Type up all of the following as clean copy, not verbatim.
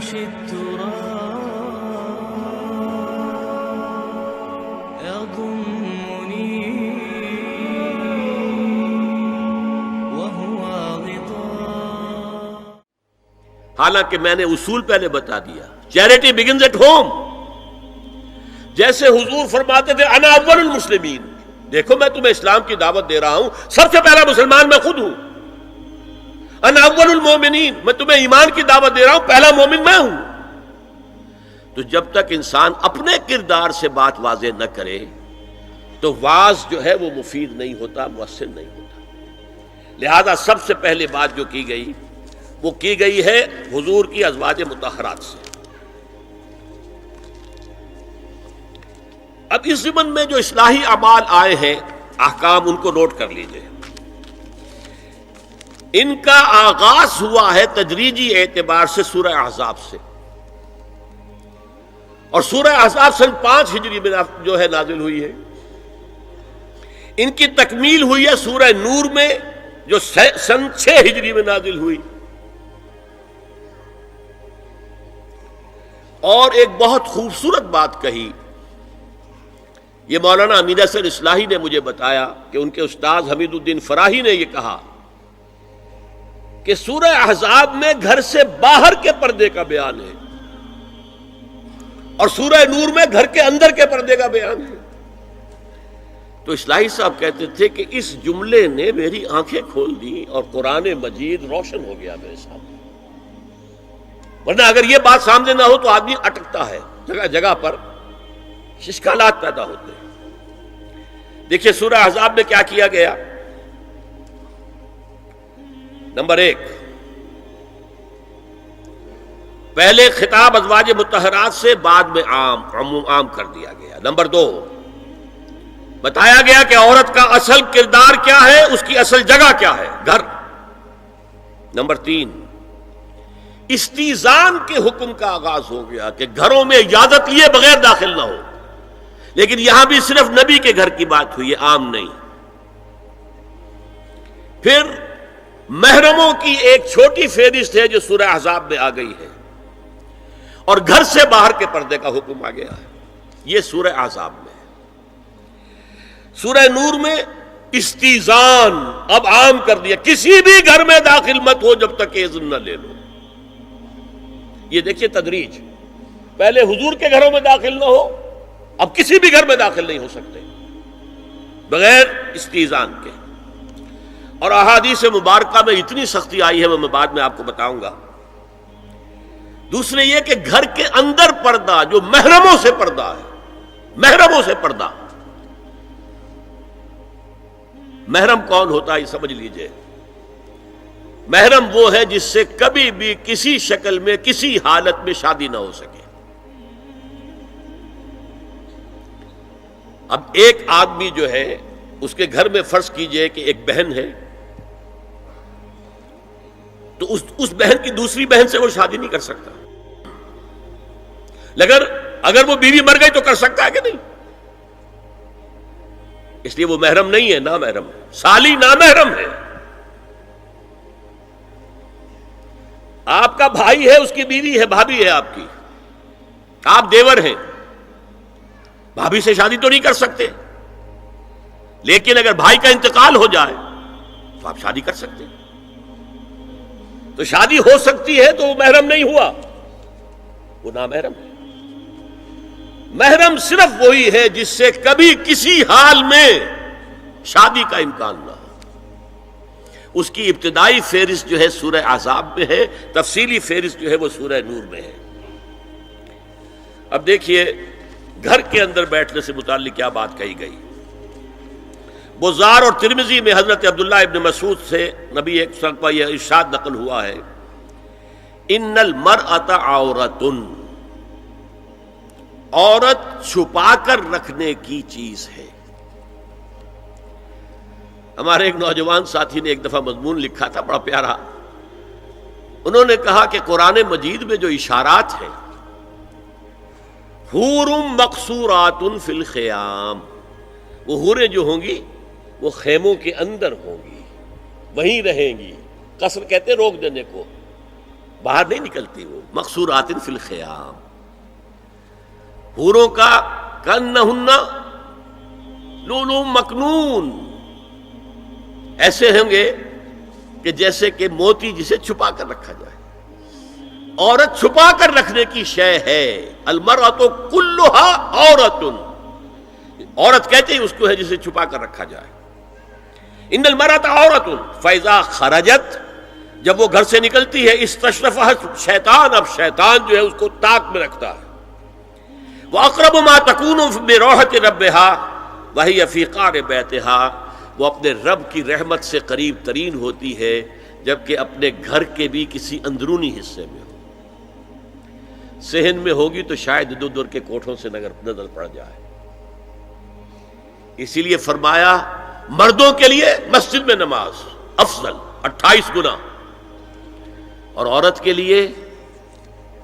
التراب يضمني وهو غطاء. حالانکہ میں نے اصول پہلے بتا دیا، چیریٹی بگنز ایٹ ہوم. جیسے حضور فرماتے تھے انا اول المسلمین، دیکھو میں تمہیں اسلام کی دعوت دے رہا ہوں، سب سے پہلا مسلمان میں خود ہوں. انا اول المومنین، میں تمہیں ایمان کی دعوت دے رہا ہوں، پہلا مومن میں ہوں. تو جب تک انسان اپنے کردار سے بات واضح نہ کرے تو واعظ جو ہے وہ مفید نہیں ہوتا، مؤثر نہیں ہوتا. لہذا سب سے پہلے بات جو کی گئی وہ کی گئی ہے حضور کی ازواج مطہرات سے. اب اس ضمن میں جو اصلاحی اعمال آئے ہیں احکام، ان کو نوٹ کر لیجئے. ان کا آغاز ہوا ہے تدریجی اعتبار سے سورہ احزاب سے، اور سورہ احزاب سن 5 ہجری میں جو ہے نازل ہوئی ہے. ان کی تکمیل ہوئی ہے سورہ نور میں جو سن 6 ہجری میں نازل ہوئی. اور ایک بہت خوبصورت بات کہی، یہ مولانا امین احسن اصلاحی نے مجھے بتایا کہ ان کے استاد حمید الدین فراہی نے یہ کہا کہ سورہ احزاب میں گھر سے باہر کے پردے کا بیان ہے اور سورہ نور میں گھر کے اندر کے پردے کا بیان ہے. تو اصلاحی صاحب کہتے تھے کہ اس جملے نے میری آنکھیں کھول دی اور قرآن مجید روشن ہو گیا میرے سامنے. ورنہ اگر یہ بات سامنے نہ ہو تو آدمی اٹکتا ہے، جگہ جگہ پر اشکالات پیدا ہوتے ہیں. دیکھیے سورہ احزاب میں کیا کیا گیا. نمبر 1، پہلے خطاب ازواج مطہرات سے، بعد میں عام کر دیا گیا. نمبر 2، بتایا گیا کہ عورت کا اصل کردار کیا ہے، اس کی اصل جگہ کیا ہے، گھر. نمبر 3، استیزان کے حکم کا آغاز ہو گیا کہ گھروں میں اجازت لیے بغیر داخل نہ ہو. لیکن یہاں بھی صرف نبی کے گھر کی بات ہوئی ہے، عام نہیں. پھر محرموں کی ایک چھوٹی فہرست ہے جو سورہ احزاب میں آ گئی ہے، اور گھر سے باہر کے پردے کا حکم آ گیا ہے. یہ سورہ احزاب میں ہے. سورہ نور میں استیزان اب عام کر دیا، کسی بھی گھر میں داخل مت ہو جب تک اذن نہ لے لو. یہ دیکھیے تدریج، پہلے حضور کے گھروں میں داخل نہ ہو، اب کسی بھی گھر میں داخل نہیں ہو سکتے بغیر استیزان کے. اور احادیث مبارکہ میں اتنی سختی آئی ہے، میں بعد میں آپ کو بتاؤں گا. دوسرے یہ کہ گھر کے اندر پردہ جو محرموں سے پردہ ہے، محرموں سے پردہ. محرم کون ہوتا ہے یہ سمجھ لیجئے. محرم وہ ہے جس سے کبھی بھی کسی شکل میں کسی حالت میں شادی نہ ہو سکے. اب ایک آدمی جو ہے اس کے گھر میں فرض کیجئے کہ ایک بہن ہے، تو اس بہن کی دوسری بہن سے وہ شادی نہیں کر سکتا. اگر وہ بیوی مر گئی تو کر سکتا ہے کہ نہیں؟ اس لیے وہ محرم نہیں ہے، نامحرم ہے. سالی نامحرم ہے. آپ کا بھائی ہے، اس کی بیوی ہے، بھابھی ہے آپ کی، آپ دیور ہیں، بھابھی سے شادی تو نہیں کر سکتے. لیکن اگر بھائی کا انتقال ہو جائے تو آپ شادی کر سکتے ہیں. تو شادی ہو سکتی ہے تو وہ محرم نہیں ہوا، وہ نامحرم ہے. محرم صرف وہی ہے جس سے کبھی کسی حال میں شادی کا امکان نہ ہو. اس کی ابتدائی فہرست جو ہے سورہ احزاب میں ہے، تفصیلی فہرست جو ہے وہ سورہ نور میں ہے. اب دیکھیے گھر کے اندر بیٹھنے سے متعلق کیا بات کہی گئی. بزار اور ترمذی میں حضرت عبداللہ ابن مسعود سے نبی ایک وسلم کا یہ ارشاد نقل ہوا ہے، ان المرأۃ عورۃ، عورت چھپا کر رکھنے کی چیز ہے. ہمارے ایک نوجوان ساتھی نے ایک دفعہ مضمون لکھا تھا بڑا پیارا. انہوں نے کہا کہ قرآن مجید میں جو اشارات ہیں، حور مقصورات فی الخیام، وہ حوریں جو ہوں گی وہ خیموں کے اندر ہوں گی، وہیں رہیں گی. قصر کہتے روک دینے کو. باہر نہیں نکلتی وہ، مقصورات فی الخیام، حوروں کا کانہن لؤلؤ مکنون، ایسے ہوں گے کہ جیسے کہ موتی جسے چھپا کر رکھا جائے۔ عورت چھپا کر رکھنے کی شے ہے، المرأۃ کلھا عورۃ، عورت کہتے ہیں اس کو ہے جسے چھپا کر رکھا جائے۔ ان المرأۃ عورۃ فاذا خرجت، جب وہ گھر سے نکلتی ہے، استشرفھا شیطان، اب شیطان جو ہے اس کو طاق میں رکھتا ہے۔ وَأَقْرَبُ مَا تَكُونُ بِرَوْحَةِ رَبِّهَا وَهِيَ فِي قَعْرِ بَيْتِهَا، وہ اپنے رب کی رحمت سے قریب ترین ہوتی ہے جبکہ اپنے گھر کے بھی کسی اندرونی حصے میں ہو۔ صحن میں ہوگی تو شاید ادھر ادھر کے کوٹھوں سے نظر پڑ جائے۔ اسی لیے فرمایا مردوں کے لیے مسجد میں نماز افضل 28 گنا، اور عورت کے لیے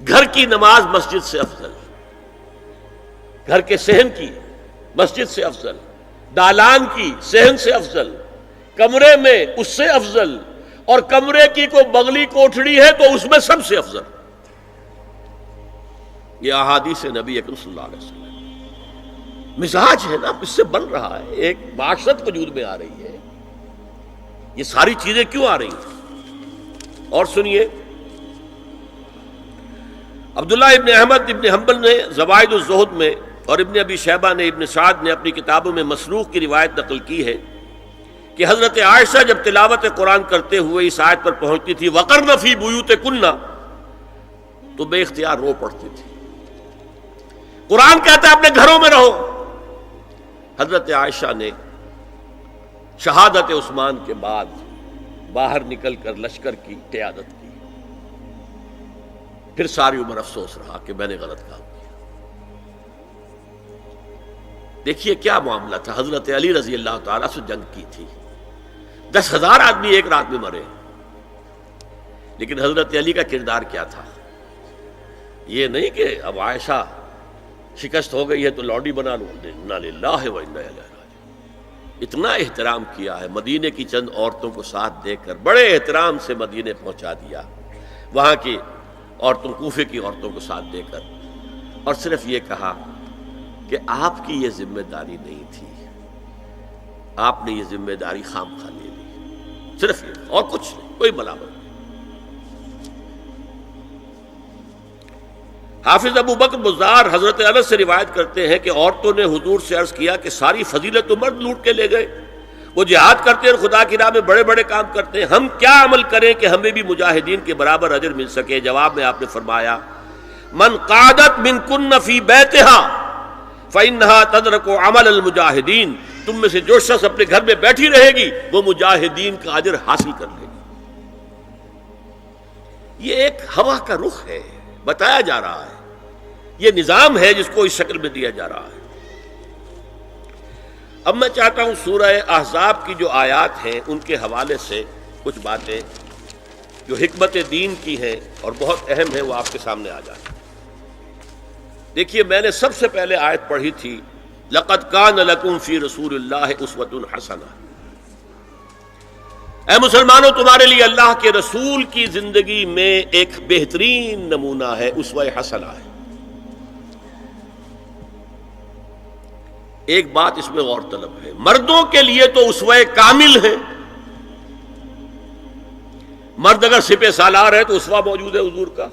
گھر کی نماز مسجد سے افضل، گھر کے صحن کی مسجد سے افضل، دالان کی صحن سے افضل، کمرے میں اس سے افضل، اور کمرے کی کوئی بغلی کوٹھڑی ہے تو اس میں سب سے افضل۔ یہ احادیث نبی اکرم صلی اللہ علیہ وسلم، مزاج ہے نا، اس سے بن رہا ہے، ایک معاشرت وجود میں آ رہی ہے۔ یہ ساری چیزیں کیوں آ رہی ہیں؟ اور سنیے، عبداللہ ابن احمد ابن حنبل نے زوائد الزہد میں اور ابن ابی شیبہ نے، ابن سعد نے اپنی کتابوں میں مسروق کی روایت نقل کی ہے کہ حضرت عائشہ جب تلاوت قرآن کرتے ہوئے اس آیت پر پہنچتی تھی وَقَرْنَ فِي بُيُوتِكُنَّ، تو بے اختیار رو پڑتی تھی۔ قرآن کہتا ہے اپنے گھروں میں رہو۔ حضرت عائشہ نے شہادت عثمان کے بعد باہر نکل کر لشکر کی قیادت کی، پھر ساری عمر افسوس رہا کہ میں نے غلط کام کیا۔ دیکھیے کیا معاملہ تھا، حضرت علی رضی اللہ تعالیٰ سے جنگ کی تھی، 10,000 آدمی ایک رات میں مرے، لیکن حضرت علی کا کردار کیا تھا؟ یہ نہیں کہ اب عائشہ شکست ہو گئی ہے تو لوڈی بنا لو، انا للہ و انا الیہ راجعون۔ اتنا احترام کیا ہے، مدینے کی چند عورتوں کو ساتھ دے کر بڑے احترام سے مدینے پہنچا دیا، وہاں کی عورتوں، کوفے کی عورتوں کو ساتھ دے کر، اور صرف یہ کہا کہ آپ کی یہ ذمہ داری نہیں تھی، آپ نے یہ ذمہ داری خام خواہ لے لی، صرف یہ، اور کچھ نہیں، کوئی ملامت نہیں۔ حافظ ابو بکر بزار حضرت انس سے روایت کرتے ہیں کہ عورتوں نے حضور سے عرض کیا کہ ساری فضیلت تو مرد لوٹ کے لے گئے، وہ جہاد کرتے ہیں اور خدا کی راہ میں بڑے بڑے کام کرتے ہیں، ہم کیا عمل کریں کہ ہمیں بھی مجاہدین کے برابر اجر مل سکے؟ جواب میں آپ نے فرمایا من قعدت منکن فی بیتہا فإنہا تدرک عمل المجاہدین، تم میں سے جو شخص اپنے گھر میں بیٹھی رہے گی وہ مجاہدین کا اجر حاصل کر لے گی۔ یہ ایک ہوا کا رخ ہے، بتایا جا رہا ہے، یہ نظام ہے جس کو اس شکل میں دیا جا رہا ہے۔ اب میں چاہتا ہوں سورہ احزاب کی جو آیات ہیں ان کے حوالے سے کچھ باتیں جو حکمت دین کی ہیں اور بہت اہم ہیں وہ آپ کے سامنے آ جائیں۔ دیکھیے میں نے سب سے پہلے آیت پڑھی تھی لَقَدْ كَانَ لَكُمْ فِي رَسُولِ اللَّهِ أُسْوَةٌ حَسَنَةٌ، اے مسلمانوں تمہارے لیے اللہ کے رسول کی زندگی میں ایک بہترین نمونہ ہے، اسوہ حسنہ ہے۔ ایک بات اس میں غور طلب ہے، مردوں کے لیے تو اسوہ کامل ہے، مرد اگر سپہ سالار ہے تو اسوہ موجود ہے حضور کا،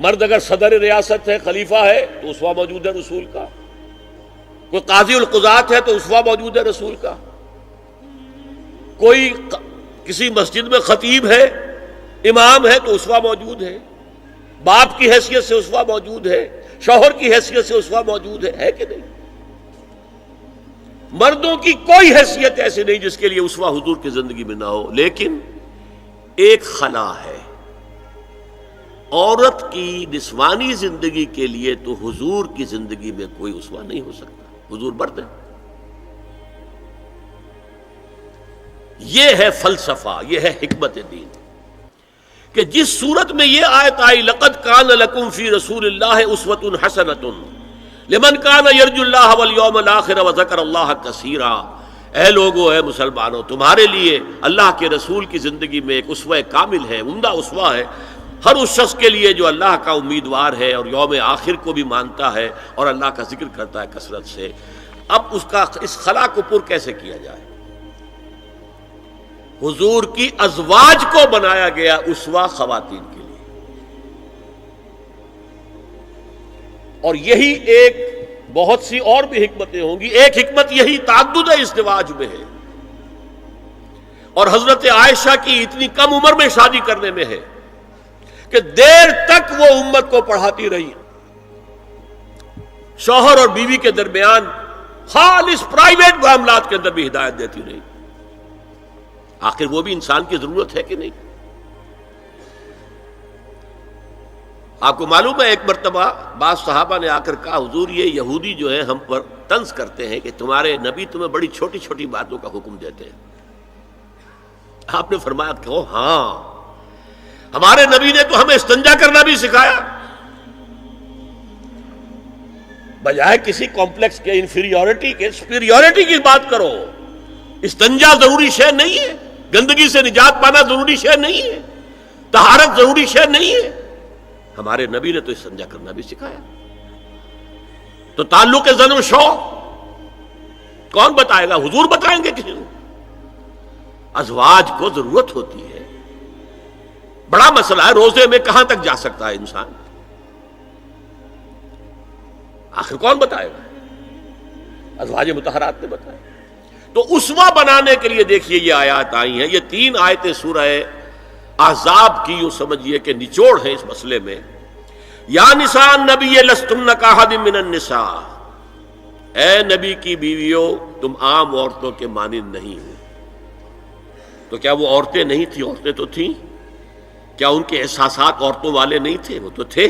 مرد اگر صدر ریاست ہے، خلیفہ ہے تو اسوہ موجود ہے رسول کا، کوئی قاضی القضات ہے تو اسوہ موجود ہے رسول کا، کوئی کسی مسجد میں خطیب ہے، امام ہے تو اسوہ موجود ہے، باپ کی حیثیت سے اسوہ موجود ہے، شوہر کی حیثیت سے اسوہ موجود ہے کہ نہیں؟ مردوں کی کوئی حیثیت ایسی نہیں جس کے لیے اسوہ حضور کی زندگی میں نہ ہو، لیکن ایک خلا ہے، عورت کی نسوانی زندگی کے لیے تو حضور کی زندگی میں کوئی اسوہ نہیں ہو سکتا، حضور مرد ہے۔ یہ ہے فلسفہ، یہ ہے حکمت دین، کہ جس صورت میں یہ آیت آئی لَقَدْ كَانَ لَكُمْ فِي رَسُولِ اللَّهِ أُسْوَةٌ حَسَنَةٌ لِمَنْ كَانَ يَرْجُو اللَّهَ وَالْيَوْمَ الْآخِرَ وَذَكَرَ اللَّهَ كَثِيرًا، اے لوگو، اے مسلمانوں، تمہارے لیے اللہ کے رسول کی زندگی میں ایک اسوہ کامل ہے، عمدہ اسوہ ہے، ہر اس شخص کے لیے جو اللہ کا امیدوار ہے اور یوم آخر کو بھی مانتا ہے اور اللہ کا ذکر کرتا ہے کثرت سے۔ اب اس خلا کو پر کیسے کیا جائے؟ حضور کی ازواج کو بنایا گیا اسوہ خواتین کے لیے، اور یہی ایک بہت سی اور بھی حکمتیں ہوں گی۔ ایک حکمت یہی تعدد ازدواج میں ہے، اور حضرت عائشہ کی اتنی کم عمر میں شادی کرنے میں ہے کہ دیر تک وہ امت کو پڑھاتی رہی، شوہر اور بیوی کے درمیان خالص پرائیویٹ معاملات کے اندر بھی ہدایت دیتی رہی۔ آخر وہ بھی انسان کی ضرورت ہے کہ نہیں؟ آپ کو معلوم ہے ایک مرتبہ بعض صحابہ نے آ کر کہا، حضور یہ یہودی جو ہے ہم پر طنز کرتے ہیں کہ تمہارے نبی تمہیں بڑی چھوٹی چھوٹی باتوں کا حکم دیتے ہیں۔ آپ نے فرمایا کہ ہاں، ہمارے نبی نے تو ہمیں استنجا کرنا بھی سکھایا، بجائے کسی کمپلیکس کے انفیریورٹی کے سپیریورٹی کی بات کرو۔ استنجا ضروری شے نہیں ہے، گندگی سے نجات پانا ضروری شے نہیں ہے، طہارت ضروری شے نہیں ہے، ہمارے نبی نے تو استنجا کرنا بھی سکھایا۔ تو تعلق زن و شو کون بتائے گا؟ حضور بتائیں گے کسی کو؟ ازواج کو ضرورت ہوتی ہے، بڑا مسئلہ ہے، روزے میں کہاں تک جا سکتا ہے انسان؟ آخر کون بتائے گا؟ ازواج مطہرات نے بتایا۔ تو اسوہ بنانے کے لیے دیکھیے یہ آیات آئی ہیں، یہ 3 آیتیں سورہ احزاب کی یوں سمجھیے کہ نچوڑ ہیں اس مسئلے میں۔ یا نساء النبی لستن کاحد من النساء، اے نبی کی بیویوں تم عام عورتوں کے مانند نہیں ہو۔ تو کیا وہ عورتیں نہیں تھیں؟ عورتیں تو تھیں۔ کیا ان کے احساسات عورتوں والے نہیں تھے؟ وہ تو تھے۔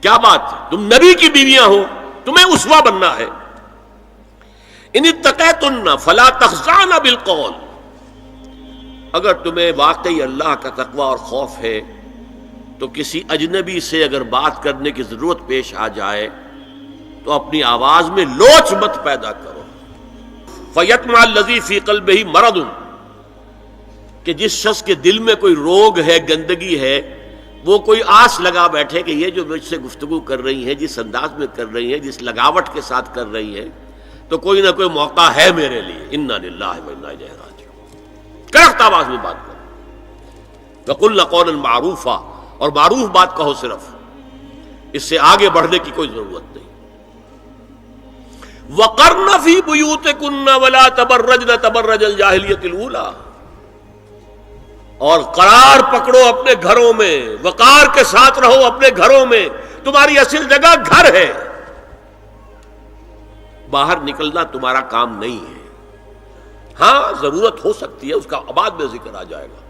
کیا بات ہے؟ تم نبی کی بیویاں ہو، تمہیں اسوہ بننا ہے۔ ان اتقیتن فلا تخضعن بالقول، اگر تمہیں واقعی اللہ کا تقوی اور خوف ہے تو کسی اجنبی سے اگر بات کرنے کی ضرورت پیش آ جائے تو اپنی آواز میں لوچ مت پیدا کرو۔ فیطمع الذی فی قلبہ مرض، کہ جس شخص کے دل میں کوئی روگ ہے، گندگی ہے، وہ کوئی آس لگا بیٹھے کہ یہ جو مجھ سے گفتگو کر رہی ہیں، جس انداز میں کر رہی ہیں، جس لگاوٹ کے ساتھ کر رہی ہیں، تو کوئی نہ کوئی موقع ہے میرے لیے۔ انا للہ و انا الیہ راجعون، کرخت آواز میں بات کرو۔ وقلن قولا معروفا، اور معروف بات کہو، صرف اس سے آگے بڑھنے کی کوئی ضرورت نہیں۔ وقرن فی بیوتکن ولا تبرجن تبرج الجاہلیۃ الاولی، اور قرار پکڑو اپنے گھروں میں، وقار کے ساتھ رہو اپنے گھروں میں، تمہاری اصل جگہ گھر ہے، باہر نکلنا تمہارا کام نہیں ہے۔ ہاں ضرورت ہو سکتی ہے، اس کا بعد میں ذکر آ جائے گا،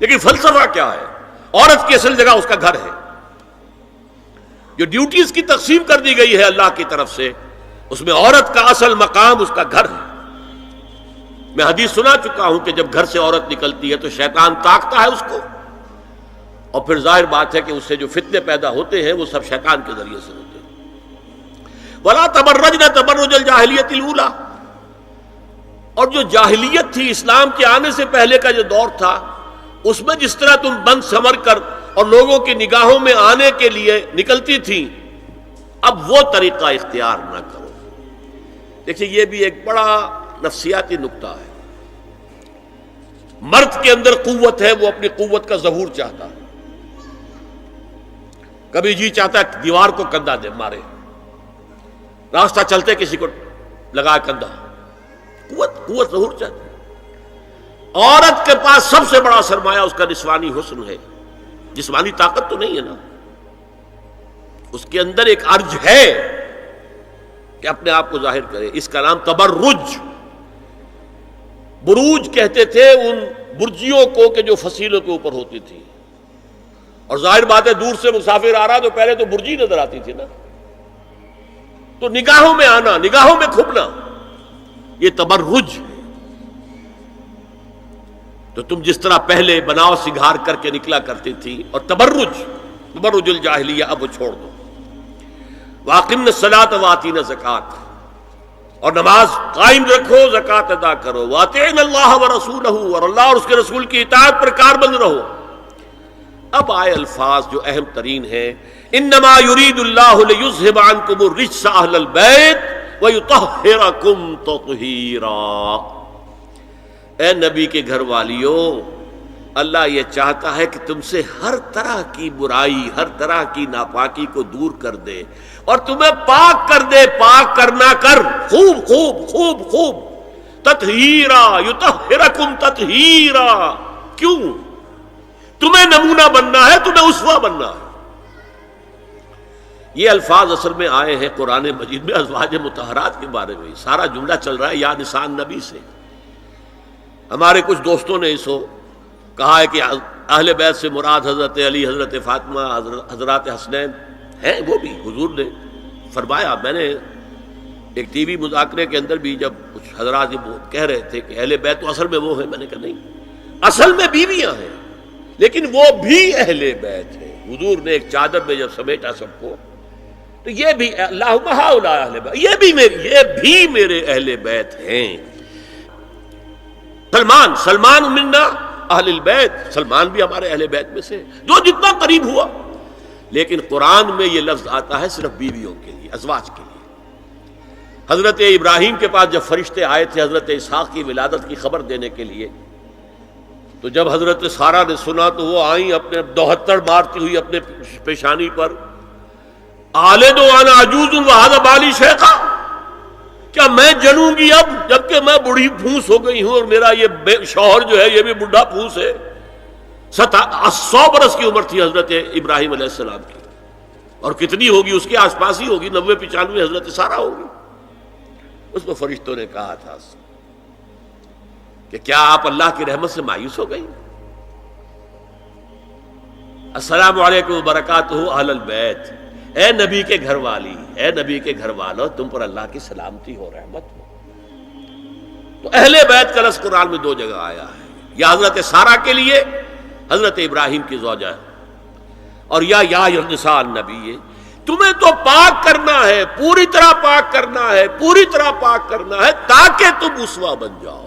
لیکن فلسفہ کیا ہے؟ عورت کی اصل جگہ اس کا گھر ہے۔ جو ڈیوٹیز کی تقسیم کر دی گئی ہے اللہ کی طرف سے، اس میں عورت کا اصل مقام اس کا گھر ہے۔ میں حدیث سنا چکا ہوں کہ جب گھر سے عورت نکلتی ہے تو شیطان تاکتا ہے اس کو، اور پھر ظاہر بات ہے کہ اس سے جو فتنے پیدا ہوتے ہیں وہ سب شیطان کے ذریعے سے ہوتے ہیں۔ وَلَا تَبَرَّجْنَ تَبَرُّجَ الْجَاهِلِيَّةِ الْأُولَىٰ، اور جو جاہلیت تھی، اسلام کے آنے سے پہلے کا جو دور تھا، اس میں جس طرح تم بند سمر کر اور لوگوں کی نگاہوں میں آنے کے لیے نکلتی تھی، اب وہ طریقہ اختیار نہ کرو۔ دیکھیے یہ بھی ایک بڑا نفسیاتی نکتہ ہے۔ مرد کے اندر قوت ہے، وہ اپنی قوت کا ظہور چاہتا ہے، کبھی جی چاہتا ہے دیوار کو کندھا دے مارے، راستہ چلتے کسی کو لگا کندھا، قوت ظہور چاہتا ہے۔ عورت کے پاس سب سے بڑا سرمایہ اس کا نسوانی حسن ہے، جسمانی طاقت تو نہیں ہے نا، اس کے اندر ایک ارج ہے کہ اپنے آپ کو ظاہر کرے۔ اس کا نام تبرج، بروج کہتے تھے ان برجیوں کو کہ جو فصیلوں کے اوپر ہوتی تھی، اور ظاہر بات ہے دور سے مسافر آ رہا تو پہلے تو برجی نظر آتی تھی نا، تو نگاہوں میں آنا، نگاہوں میں کھپنا، یہ تبرج ہے۔ تو تم جس طرح پہلے بناؤ سنگھار کر کے نکلا کرتی تھی، اور تبرج الجاہلیہ اب وہ چھوڑ دو۔ وَأَقِمْنَ الصَّلَاةَ وَآتِينَ الزَّكَاةَ، اور نماز قائم رکھو، زکوٰۃ ادا کرو، وَأَطِیعُوا اللَّهَ وَرَسُولَهُ، اور اللہ اور اس کے رسول کی اطاعت پر کاربند رہو۔ اب آئے الفاظ جو اہم ترین ہیں، انما یرید اللہ لیذھب عنکم الرجس اہل البیت ویطہرکم تطہیرا۔ اے نبی کے گھر والیو، اللہ یہ چاہتا ہے کہ تم سے ہر طرح کی برائی، ہر طرح کی ناپاکی کو دور کر دے اور تمہیں پاک کر دے۔ پاک کرنا کر، خوب خوب خوب خوب، تطہیرا، یطہرکم تطہیرا۔ کیوں؟ تمہیں نمونہ بننا ہے، تمہیں اسوہ بننا ہے۔ یہ الفاظ اصل میں آئے ہیں قرآن مجید میں ازواج مطہرات کے بارے میں۔ سارا جملہ چل رہا ہے یا نساء النبی سے۔ ہمارے کچھ دوستوں نے اسو کہا ہے کہ اہل بیت سے مراد حضرت علی، حضرت فاطمہ، حضرات حسنین ہیں۔ وہ بھی حضور نے فرمایا، میں نے ایک ٹی وی مذاکرے کے اندر بھی جب کچھ حضرات یہ کہہ رہے تھے کہ اہل بیت تو اصل میں وہ ہیں، میں نے کہا نہیں، اصل میں بیویاں ہیں لیکن وہ بھی اہل بیت ہیں۔ حضور نے ایک چادر میں جب سمیٹا سب کو، تو یہ بھی اللہم ہؤلاء اہل بیت، یہ بھی میرے اہل بیت ہیں۔ سلمان منا اہل البیت، سلمان بھی ہمارے اہل بیت میں سے، جو جتنا قریب ہوا۔ لیکن قرآن میں یہ لفظ آتا ہے صرف بیویوں کے لیے، ازواج کے لیے۔ حضرت ابراہیم کے پاس جب فرشتے آئے تھے حضرت اسحاق کی ولادت کی خبر دینے کے لیے، تو جب حضرت سارہ نے سنا تو وہ آئیں اپنے دوہتر مارتی ہوئی اپنے پیشانی پر، آلد وانا عجوز وہذا بالی شیخا، کیا میں جنوں گی اب جبکہ میں بوڑھی پھونس ہو گئی ہوں اور میرا یہ شوہر جو ہے یہ بھی بوڑھا پھونس ہے۔ 100 برس کی عمر تھی حضرت ابراہیم علیہ السلام کی، اور کتنی ہوگی اس کے آس پاس ہی ہوگی، 90-95 حضرت سارہ ہوگی۔ اس میں فرشتوں نے کہا تھا کہ کیا آپ اللہ کی رحمت سے مایوس ہو گئی؟ السلام علیکم وبرکاتہ اہل البیت، اے نبی کے گھر والی، اے نبی کے گھر والوں، تم پر اللہ کی سلامتی ہو، رحمت ہو۔ تو اہل بیت کا لفظ قرآن میں 2 جگہ آیا ہے، یا حضرت سارہ کے لیے حضرت ابراہیم کی زوجہ، اور یا نساء النبی، تمہیں تو پاک کرنا ہے، پوری طرح پاک کرنا ہے، پوری طرح پاک کرنا ہے تاکہ تم اسوہ بن جاؤ۔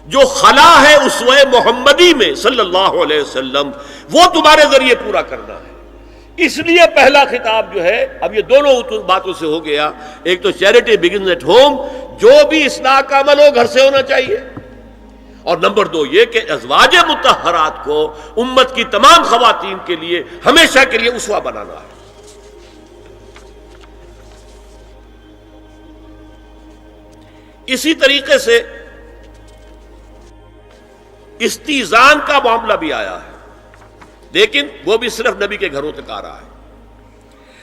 جو خلا ہے اسوہ محمدی میں صلی اللہ علیہ وسلم، وہ تمہارے ذریعے پورا کرنا ہے۔ اس لیے پہلا خطاب جو ہے، اب یہ دونوں باتوں سے ہو گیا، ایک تو چیریٹی بگنز ایٹ ہوم، جو بھی اصلاح کا عمل ہو گھر سے ہونا چاہیے، اور نمبر 2 یہ کہ ازواج مطہرات کو امت کی تمام خواتین کے لیے ہمیشہ کے لیے اسوہ بنانا ہے۔ اسی طریقے سے استیزان کا معاملہ بھی آیا ہے، لیکن وہ بھی صرف نبی کے گھروں تک آ رہا ہے۔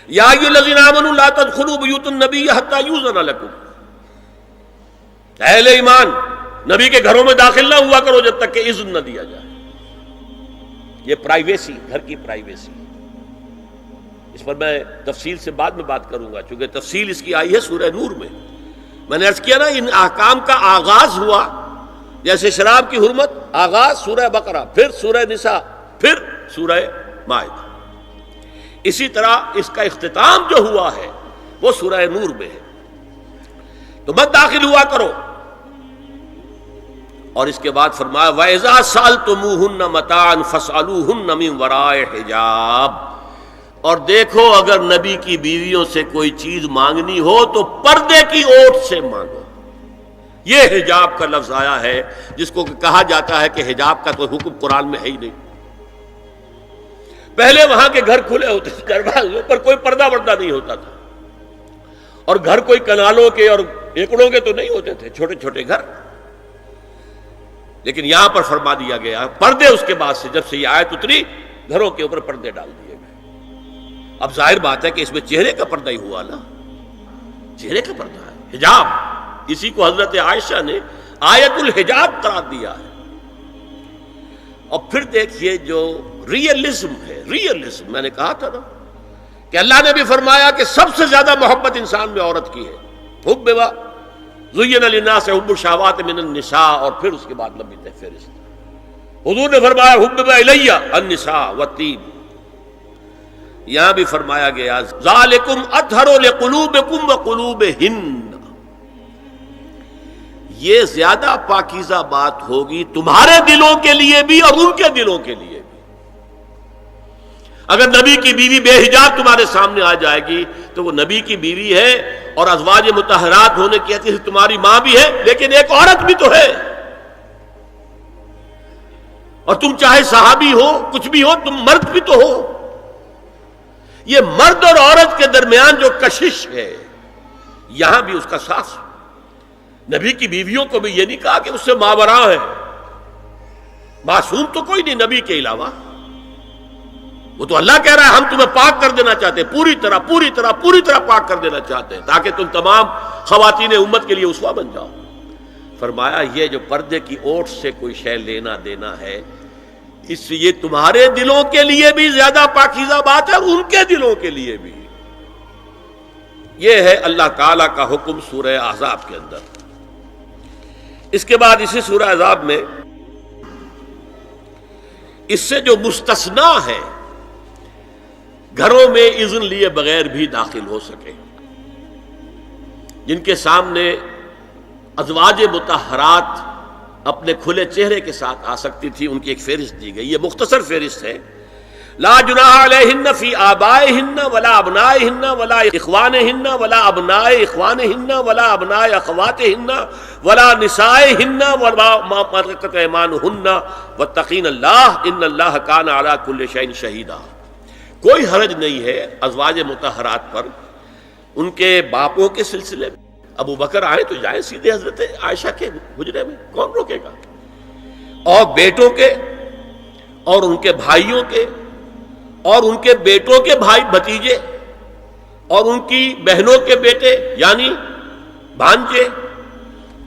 یا ایھا الذین آمنوا لا تدخلوا بیوت النبی حتی یؤذن لکم، اہل ایمان نبی کے گھروں میں داخل نہ ہوا کرو جب تک کہ اذن نہ دیا جائے۔ یہ پرائیویسی، گھر کی پرائیویسی، اس پر میں تفصیل سے بعد میں بات کروں گا، چونکہ تفصیل اس کی آئی ہے سورہ نور میں۔ میں نے عرض کیا نا، ان احکام کا آغاز ہوا جیسے شراب کی حرمت، آغاز سورہ بقرہ، پھر سورہ نساء، پھر سورہ مائدہ۔ اسی طرح اس کا اختتام جو ہوا ہے وہ سورہ نور میں ہے۔ تو مت داخل ہوا کرو، اور اس کے بعد فرمایا وَإِذَا سَأَلْتُمُوهُنَّ مَتَاعًا فَاسْأَلُوهُنَّ مِنْ وَرَاءِ حِجَابٍ، اور دیکھو اگر نبی کی بیویوں سے کوئی چیز مانگنی ہو تو پردے کی اوٹ سے مانگو۔ یہ حجاب کا لفظ آیا ہے جس کو کہا جاتا ہے کہ حجاب کا کوئی حکم قرآن میں ہے ہی نہیں۔ پہلے وہاں کے گھر کھلے ہوتے تھے، دروازوں پر کوئی پردہ وردہ نہیں ہوتا تھا، اور گھر کوئی کنالوں کے اور ایکڑوں کے تو نہیں ہوتے تھے، چھوٹے چھوٹے گھر۔ لیکن یہاں پر فرما دیا گیا پردے، اس کے بعد سے جب سے یہ آیت اتری گھروں کے اوپر پردے ڈال دیے گئے۔ اب ظاہر بات ہے کہ اس میں چہرے کا پردہ ہی ہوا نا، چہرے کا پردہ ہے حجاب، اسی کو حضرت عائشہ نے آیت الحجاب قرار دیا ہے۔ اور پھر دیکھیے جو ریئلزم ہے، ریئلزم میں نے کہا تھا نا کہ اللہ نے بھی فرمایا کہ سب سے زیادہ محبت انسان میں عورت کی ہے، حب زین للناس حب الشہوات من النساء، اور پھر اس کے بعد لمبی فہرست۔ حضور نے فرمایا حبب الیہ النساء والطیب، یہاں بھی فرمایا گیا ذالکم اطہر لقلوبکم وقلوبہن، یہ زیادہ پاکیزہ بات ہوگی تمہارے دلوں کے لیے بھی اور ان کے دلوں کے لیے بھی۔ اگر نبی کی بیوی بے حجاب تمہارے سامنے آ جائے گی تو وہ نبی کی بیوی ہے اور ازواج مطہرات ہونے کی حیثیت سے تمہاری ماں بھی ہے، لیکن ایک عورت بھی تو ہے، اور تم چاہے صحابی ہو کچھ بھی ہو، تم مرد بھی تو ہو۔ یہ مرد اور عورت کے درمیان جو کشش ہے یہاں بھی اس کا ساس۔ نبی کی بیویوں کو بھی یہ نہیں کہا کہ اس سے ماوراء ہے، معصوم تو کوئی نہیں نبی کے علاوہ، وہ تو اللہ کہہ رہا ہے ہم تمہیں پاک کر دینا چاہتے ہیں، پوری طرح پاک کر دینا چاہتے ہیں تاکہ تم تمام خواتین امت کے لیے اسوہ بن جاؤ۔ فرمایا یہ جو پردے کی اوٹ سے کوئی شے لینا دینا ہے، اس سے یہ تمہارے دلوں کے لیے بھی زیادہ پاکیزہ بات ہے اور ان کے دلوں کے لیے بھی۔ یہ ہے اللہ تعالی کا حکم سورہ احزاب کے اندر۔ اس کے بعد اسی سورہ احزاب میں اس سے جو مستثنا ہے، گھروں میں اذن لیے بغیر بھی داخل ہو سکے، جن کے سامنے ازواج مطہرات اپنے کھلے چہرے کے ساتھ آ سکتی تھی، ان کی ایک فہرست دی گئی۔ یہ مختصر فہرست ہے۔ لا جناح علیہن فی آبائہن ولا ابنائہن ولا اخوانہن ولا ابناء اخوانہن ولا ابناء اخواتہن ولا نسائہن ولا ما ملکت ایمانہن واتقین اللہ ان اللہ کان علی کل شیء شہیدا۔ کوئی حرج نہیں ہے ازواج مطہرات پر ان کے باپوں کے سلسلے میں۔ ابو بکر آئے تو جائیں سیدھے حضرت عائشہ کے حجرے میں، کون روکے گا؟ اور بیٹوں کے اور ان کے بھائیوں کے اور ان کے بیٹوں کے بھائی بھتیجے اور ان کی بہنوں کے بیٹے یعنی بھانجے،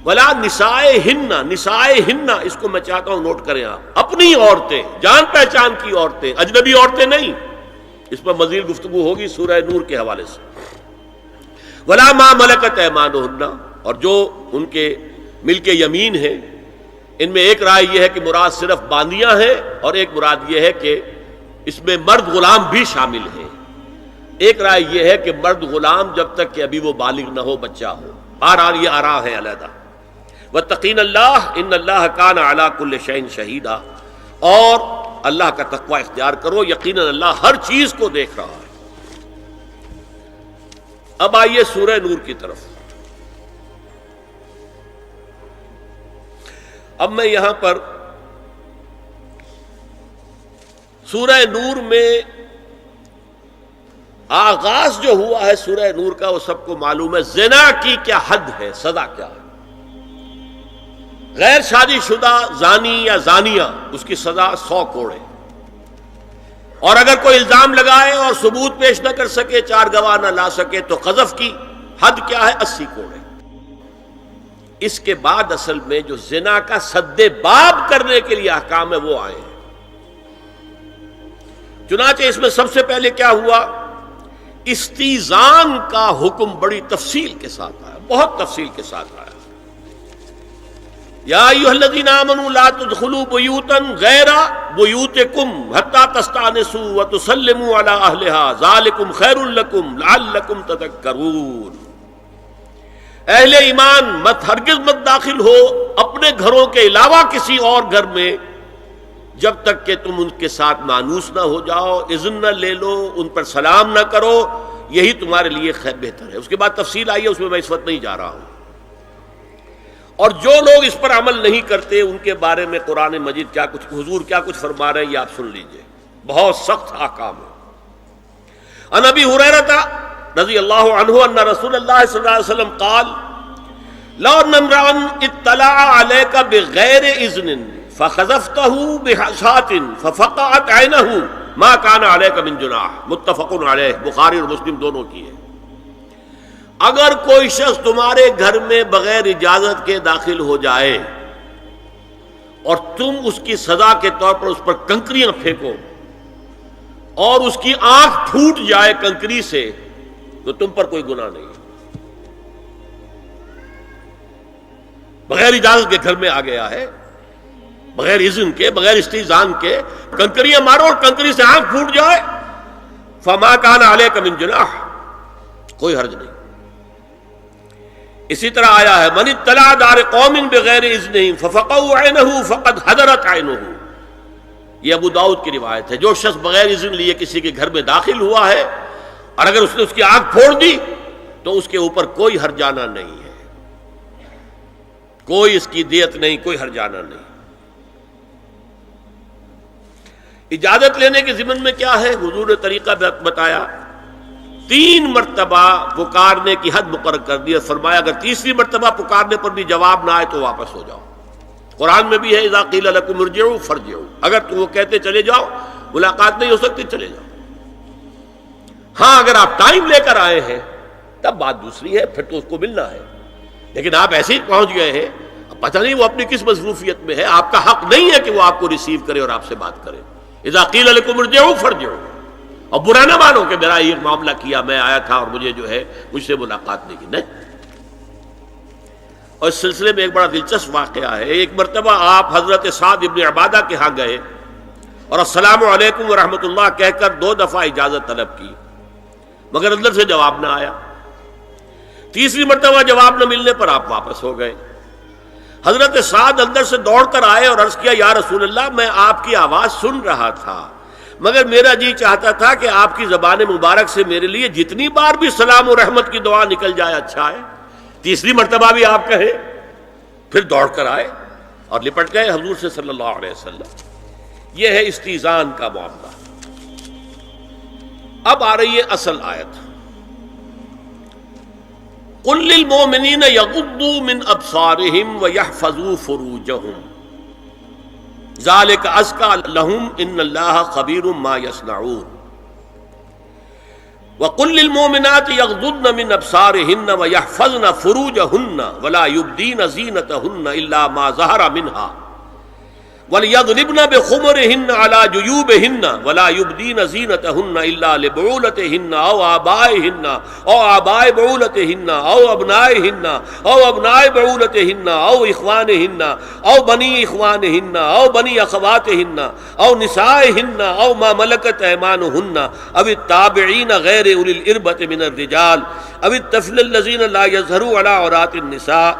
ولا نسائہن، نسائہن اس کو میں چاہتا ہوں نوٹ کریں آپ، اپنی عورتیں، جان پہچان کی عورتیں، اجنبی عورتیں نہیں۔ اس پر مزید گفتگو ہوگی سورہ نور کے حوالے سے۔ ولا ما ملکت ایمانہن، اور جو ان کے ملک یمین ہیں، ان میں ایک رائے یہ ہے کہ مراد صرف باندیاں ہیں اور ایک مراد یہ ہے کہ اس میں مرد غلام بھی شامل ہیں۔ ایک رائے یہ ہے کہ مرد غلام جب تک کہ ابھی وہ بالغ نہ ہو، بچہ ہو۔ بہرحال یہ آراء ہے علیحدہ۔ واتقین اللہ ان اللہ کان علی کل شیء شہیدا، اور اللہ کا تقوی اختیار کرو، یقیناً اللہ ہر چیز کو دیکھ رہا ہے۔ اب آئیے سورہ نور کی طرف۔ اب میں یہاں پر سورہ نور میں آغاز جو ہوا ہے سورہ نور کا، وہ سب کو معلوم ہے۔ زنا کی کیا حد ہے، سزا کیا ہے؟ غیر شادی شدہ زانی یا زانیہ، اس کی سزا 100 کوڑے، اور اگر کوئی الزام لگائے اور ثبوت پیش نہ کر سکے، 4 گواہ نہ لا سکے، تو قذف کی حد کیا ہے؟ 80 کوڑے۔ اس کے بعد اصل میں جو زنا کا سد باب کرنے کے لیے احکام ہے وہ آئے ہیں۔ چنانچہ اس میں سب سے پہلے کیا ہوا؟ استیزان کا حکم بڑی تفصیل کے ساتھ آیا، بہت تفصیل کے ساتھ آیا۔ یا ایھا الذین آمنوا لا تدخلوا بیوتا غیر بیوتکم حتی تستأنسوا وتسلموا علی اہلہا ذالکم خیر لکم لعلکم تذکرون۔ اہل ایمان مت ہرگز مت داخل ہو اپنے گھروں کے علاوہ کسی اور گھر میں جب تک کہ تم ان کے ساتھ مانوس نہ ہو جاؤ، اذن نہ لے لو، ان پر سلام نہ کرو، یہی تمہارے لیے خیر بہتر ہے۔ اس کے بعد تفصیل آئی ہے، اس میں اس وقت نہیں جا رہا ہوں۔ اور جو لوگ اس پر عمل نہیں کرتے ان کے بارے میں قرآن مجید کیا کچھ، حضور کیا کچھ فرما رہے ہیں یہ آپ سن لیجئے، بہت سخت احکام ہے۔ عن ابی ہریرہ رضی اللہ عنہ ان رسول اللہ صلی اللہ علیہ وسلم قال لو ان امرا اطلع علیک بغیر اذن فخذفته بحشاة ففقعت عینہ ما کان علیک من جناح، متفق علیہ، بخاری اور مسلم دونوں کی ہے۔ اگر کوئی شخص تمہارے گھر میں بغیر اجازت کے داخل ہو جائے اور تم اس کی سزا کے طور پر اس پر کنکریاں پھینکو اور اس کی آنکھ پھوٹ جائے کنکری سے، تو تم پر کوئی گناہ نہیں۔ بغیر اجازت کے گھر میں آ گیا ہے، بغیر اذن کے، بغیر استئذان کے کنکریاں مارو اور کنکری سے آنکھ پھوٹ جائے، فما کان علیک من جناح، کوئی حرج نہیں۔ اسی طرح آیا ہے من اطلع دار قوم بغیر اذنہم ففقعوا عینہ فقد حضرت عینہ، یہ ابو داؤد کی روایت ہے. جو شخص بغیر اذن لیے کسی کے گھر میں داخل ہوا ہے اور اگر اس نے اس کی آنکھ پھوڑ دی تو اس کے اوپر کوئی ہرجانہ نہیں ہے، کوئی اس کی دیت نہیں، کوئی ہرجانہ نہیں. اجازت لینے کے ضمن میں کیا ہے؟ حضور نے طریقہ بتایا. 3 مرتبہ پکارنے کی حد مقرر کر دی، فرمایا اگر تیسری مرتبہ پکارنے پر بھی جواب نہ آئے تو واپس ہو جاؤ. قرآن میں بھی ہے اذا قیل لکم ارجعوا فارجعوا، اگر تو وہ کہتے چلے جاؤ، ملاقات نہیں ہو سکتی، چلے جاؤ. ہاں اگر آپ ٹائم لے کر آئے ہیں تب بات دوسری ہے، پھر تو اس کو ملنا ہے. لیکن آپ ایسے ہی پہنچ گئے ہیں، پتہ نہیں وہ اپنی کس مصروفیت میں ہے، آپ کا حق نہیں ہے کہ وہ آپ کو ریسیو کرے اور آپ سے بات کرے. اذا قیل لکم ارجعوا فارجعوا. اور برا نہ مانو کہ میرا یہ معاملہ کیا، میں آیا تھا اور مجھے جو ہے مجھ سے ملاقات نہیں کی، نہیں. اور اس سلسلے میں ایک بڑا دلچسپ واقعہ ہے. ایک مرتبہ آپ حضرت سعد ابن عبادہ کے ہاں گئے اور السلام علیکم ورحمۃ اللہ کہہ کر 2 دفعہ اجازت طلب کی، مگر اندر سے جواب نہ آیا. تیسری مرتبہ جواب نہ ملنے پر آپ واپس ہو گئے. حضرت سعد اندر سے دوڑ کر آئے اور عرض کیا یا رسول اللہ، میں آپ کی آواز سن رہا تھا مگر میرا جی چاہتا تھا کہ آپ کی زبان مبارک سے میرے لیے جتنی بار بھی سلام و رحمت کی دعا نکل جائے اچھا ہے. تیسری مرتبہ بھی آپ کہیں. پھر دوڑ کر آئے اور لپٹ گئے حضور سے صلی اللہ علیہ وسلم. یہ ہے استیزان کا معاملہ. اب آ رہی ہے اصل آیت. قل للمؤمنین یغضوا من ابصارهم ویحفظوا فروجهم ذلک ازکی لهم ان اللہ خبیر ما یصنعون. وقل للمؤمنات یغضضن من ابصارهن ویحفظن فروجهن ولا یبدین زینتهن الا ما ظہر منها وَلْيَضْرِبْنَ بِخُمُرِهِنَّ عَلَى جُيُوبِهِنَّ وَلَا يُبْدِينَ زِينَتَهُنَّ إِلَّا لِبُعُولَتِهِنَّ أَوْ آبَائِهِنَّ أَوْ آبَاءِ بُعُولَتِهِنَّ أَوْ أَبْنَائِهِنَّ أَوْ أَبْنَاءِ بُعُولَتِهِنَّ أَوْ إِخْوَانِهِنَّ أَوْ بَنِي إِخْوَانِهِنَّ أَوْ بَنِي أَخَوَاتِهِنَّ أَوْ نِسَائِهِنَّ أَوْ مَا مَلَكَتْ أَيْمَانُهُنَّ أَوِ التَّابِعِينَ غَيْرِ أُولِي الْإِرْبَةِ مِنَ الرِّجَالِ أَوِ الطَّفْلِ الَّذِينَ لَا يَظْهَرُوا عَلَى عَوْرَاتِ النِّسَاءِ